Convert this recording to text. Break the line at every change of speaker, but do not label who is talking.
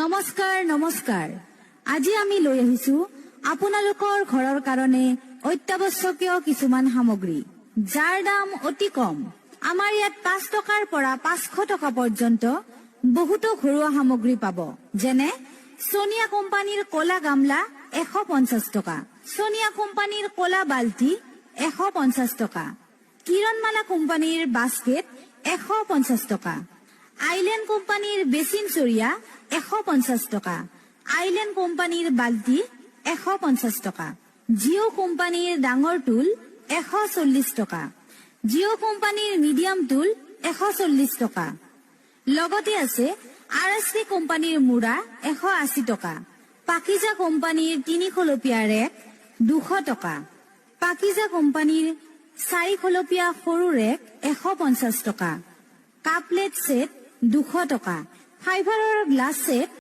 নমস্কাৰ নমস্কাৰ আজি আমি লৈ আহিছো আপোনালোকৰ ঘৰৰ কাৰণে অত্যাৱশ্যকীয় কিছুমান সামগ্ৰী যাৰ দাম অতি কম। আমাৰ ইয়াত 5 টকাৰ পৰা 500 টকা পৰ্যন্ত বহুতো ঘৰুৱা সামগ্ৰী পাব, যেনে সোনিয়া কোম্পানীৰ কলা গামলা 150 টকা, সোনিয়া কোম্পানীৰ কলা বালতি 150 টকা, কিৰণমালা কোম্পানীৰ বাস্কেট 150 টকা, আইল্যান্ড কোম্পানীৰ বেচিন চৰিয়া 150 টকা, আইল্যান্ড কোম্পানীৰ বালতি 150 টকা, জিঅ' কোম্পানীৰ ডাঙৰ টুল 140 টকা, জিঅ' কোম্পানীৰ মিডিয়াম টুল 140 টকা। লগতে আছে আৰএছটি কোম্পানীৰ মুৰা 180 টকা, পাকিজা কোম্পানীৰ 3 খলপীয়া ৰেক 200 টকা, পাকিজা কোম্পানীৰ 4 খলপীয়া সৰু ৰেক 150 টকা, কাপলেট সেট 200 টকা, ফাইবাৰৰ গ্লাছ সেট